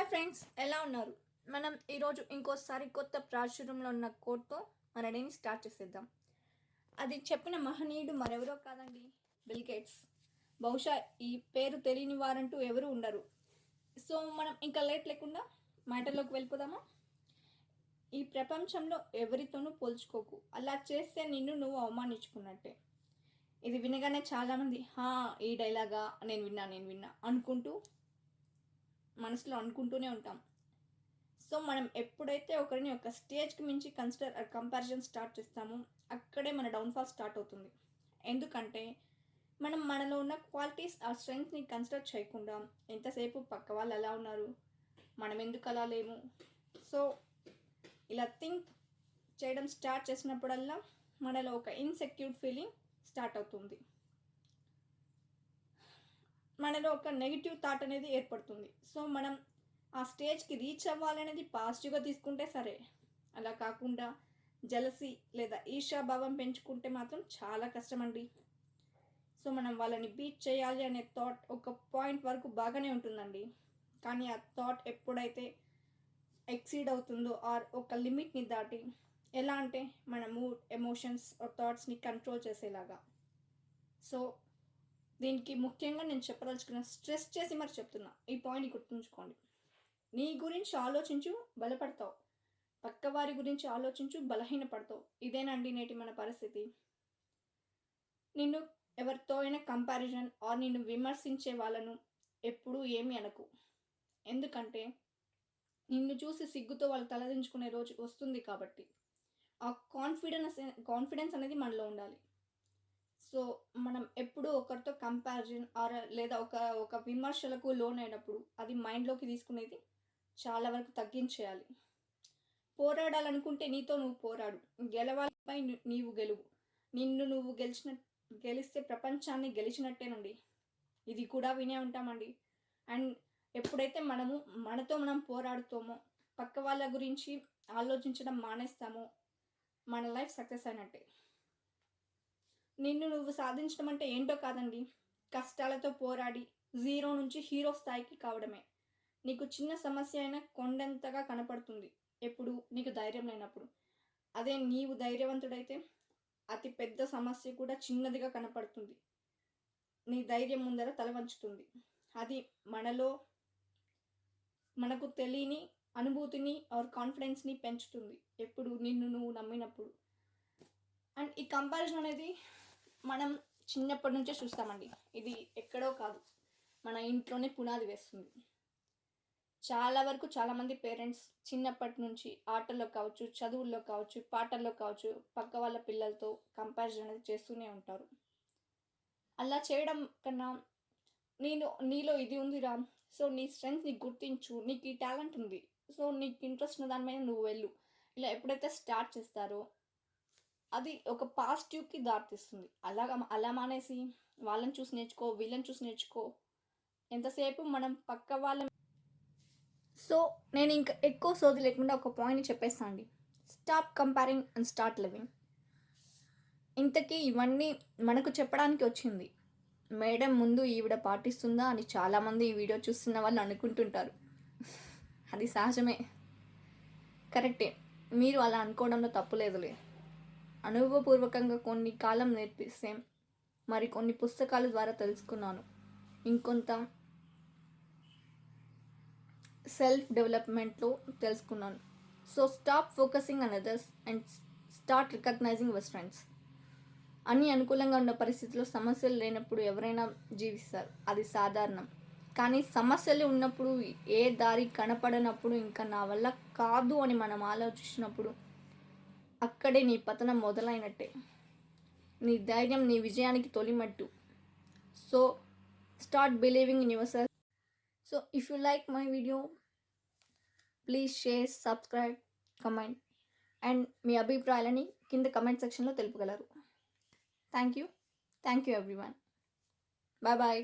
Hi friends, ఎలా ఉన్నారు? మనం ఈరోజు ఇంకోసారి కొత్త ప్రాచుర్యంలో ఉన్న కోట్తో మన డేని స్టార్ట్ చేసేద్దాం. అది చెప్పిన మహనీయుడు మరెవరో కాదండి, బిల్ గేట్స్. బహుశా ఈ పేరు తెలియని వారంటూ ఎవరు ఉండరు. సో మనం ఇంకా లేట్ లేకుండా మ్యాటర్లోకి వెళ్ళిపోదామా? ఈ ప్రపంచంలో ఎవరితోనూ పోల్చుకోకు, అలా చేస్తే నిన్ను నువ్వు అవమానించుకున్నట్టే. ఇది వినగానే చాలామంది ఈ డైలాగా నేను విన్నా అనుకుంటూ మనసులో అనుకుంటూనే ఉంటాం. సో మనం ఎప్పుడైతే ఒకరిని ఒక స్టేజ్కి మించి కంపారిజన్ స్టార్ట్ చేస్తామో అక్కడే మన డౌన్ఫాల్ స్టార్ట్ అవుతుంది. ఎందుకంటే మనం మనలో ఉన్న క్వాలిటీస్ ఆ స్ట్రెంగ్త్ని కన్సిడర్ చేయకుండా ఎంతసేపు పక్క వాళ్ళు ఎలా ఉన్నారు, మనం ఎందుకు అలా లేము, సో ఇలా థింక్ చేయడం స్టార్ట్ చేసినప్పుడల్లా మనలో ఒక ఇన్సెక్యూర్ ఫీలింగ్ స్టార్ట్ అవుతుంది. మనలో ఒక నెగిటివ్ థాట్ అనేది ఏర్పడుతుంది. సో మనం ఆ స్టేజ్కి రీచ్ అవ్వాలనేది పాజిటివ్గా తీసుకుంటే సరే, అలా కాకుండా జలసీ లేదా ఈర్ష్యాభావం పెంచుకుంటే మాత్రం చాలా కష్టమండి. సో మనం వాళ్ళని బీట్ చేయాలి అనే థాట్ ఒక పాయింట్ వరకు బాగానే ఉంటుందండి. కానీ ఆ థాట్ ఎప్పుడైతే ఎక్సీడ్ అవుతుందో ఆర్ ఒక లిమిట్ని దాటి, ఎలా అంటే మన మూడ్, ఎమోషన్స్, థాట్స్ని కంట్రోల్ చేసేలాగా. సో దీనికి ముఖ్యంగా నేను చెప్పదలుచుకున్న, స్ట్రెస్ చేసి మరి చెప్తున్నా, ఈ పాయింట్ గుర్తుంచుకోండి. నీ గురించి ఆలోచించు, బలపడతావు. పక్కవారి గురించి ఆలోచించు, బలహీనపడతావు. ఇదేనండి నేటి మన పరిస్థితి. నిన్ను ఎవరితో అయినా కంపారిజన్ ఆర్ నిన్ను విమర్శించే వాళ్ళను ఎప్పుడూ ఏమీ అనకు. ఎందుకంటే నిన్ను చూసి సిగ్గుతో వాళ్ళు తలదించుకునే రోజు వస్తుంది కాబట్టి. ఆ కాన్ఫిడెన్స్ అనేది మనలో ఉండాలి. సో మనం ఎప్పుడూ ఒకరితో కంపారిజన్ ఆర్ లేదా ఒక విమర్శలకు లోనైనప్పుడు అది మైండ్లోకి తీసుకునేది చాలా వరకు తగ్గించేయాలి. పోరాడాలనుకుంటే నీతో నువ్వు పోరాడు, గెలవాలపై నీవు గెలువు. నిన్ను నువ్వు గెలిస్తే ప్రపంచాన్ని గెలిచినట్టేనండి. ఇది కూడా వినే ఉంటామండి. అండ్ ఎప్పుడైతే మనతో మనం పోరాడుతామో, పక్క వాళ్ళ గురించి ఆలోచించడం మానేస్తామో, మన లైఫ్ సక్సెస్ అయినట్టే. నిన్ను నువ్వు సాధించడం అంటే ఏంటో కాదండి, కష్టాలతో పోరాడి జీరో నుంచి హీరో స్థాయికి కావడమే. నీకు చిన్న సమస్య అయినా కొండంతగా కనపడుతుంది ఎప్పుడు నీకు ధైర్యం లేనప్పుడు. అదే నీవు ధైర్యవంతుడైతే అతి పెద్ద సమస్య కూడా చిన్నదిగా కనపడుతుంది, నీ ధైర్యం ముందర తల వంచుతుంది. అది మనకు తెలియని అనుభూతిని ఆర్ కాన్ఫిడెన్స్ని పెంచుతుంది ఎప్పుడు నిన్ను నువ్వు నమ్మినప్పుడు. అండ్ ఈ కంపారిజన్ అనేది మనం చిన్నప్పటి నుంచే చూస్తామండి. ఇది ఎక్కడో కాదు, మన ఇంట్లోనే పునాది వేస్తుంది. చాలా వరకు చాలామంది పేరెంట్స్ చిన్నప్పటి నుంచి ఆటల్లో కావచ్చు, చదువుల్లో కావచ్చు, పాటల్లో కావచ్చు, పక్క వాళ్ళ పిల్లలతో కంపారిజన్ అనేది చేస్తూనే ఉంటారు. అలా చేయడం కన్నా నీలో ఇది ఉందిరా, సో నీ స్ట్రెంగ్త్ని గుర్తించు, నీకు ఈ టాలెంట్ ఉంది, సో నీకు ఇంట్రెస్ట్ ఉన్న దాని మీద నువ్వు వెళ్ళు, ఇలా ఎప్పుడైతే స్టార్ట్ చేస్తారో అది ఒక పాజిటివ్కి దారితీస్తుంది. అలా మానేసి వాళ్ళని చూసి నేర్చుకో, వీళ్ళని చూసి నేర్చుకో, ఎంతసేపు మనం పక్క వాళ్ళ. సో నేను ఇంకా ఎక్కువ సోది లేకుండా ఒక పాయింట్ని చెప్పేస్తాను అండి. Stop comparing and start living. ఇంతకీ ఇవన్నీ మనకు చెప్పడానికి వచ్చింది మేడం ముందు ఈవిడ పాటిస్తుందా అని చాలామంది ఈ వీడియో చూస్తున్న వాళ్ళు అనుకుంటుంటారు. అది సహజమే, కరెక్టే, మీరు అలా అనుకోవడంలో తప్పులేదులే. అనుభవపూర్వకంగా కొన్ని కాలం నేర్పిస్తే మరి కొన్ని పుస్తకాల ద్వారా తెలుసుకున్నాను, ఇంకొంత సెల్ఫ్ డెవలప్మెంట్లో తెలుసుకున్నాను. So stop focusing on others and start recognising your strengths. అన్ని అనుకూలంగా ఉన్న పరిస్థితుల్లో సమస్యలు లేనప్పుడు ఎవరైనా జీవిస్తారు, అది సాధారణం. కానీ సమస్యలు ఉన్నప్పుడు, ఏ దారి కనపడనప్పుడు, ఇంకా నా వల్ల కాదు అని మనం ఆలోచించినప్పుడు అక్కడే నీ పతనం మొదలైనట్టే. నీ ధైర్యం నీ విజయానికి తొలిమట్టు. So start believing in yourself. So if you like my video, please share, subscribe, comment and మీ అభిప్రాయాలని కింద కమెంట్ సెక్షన్లో తెలుపగలరు. Thank you everyone. Bye bye.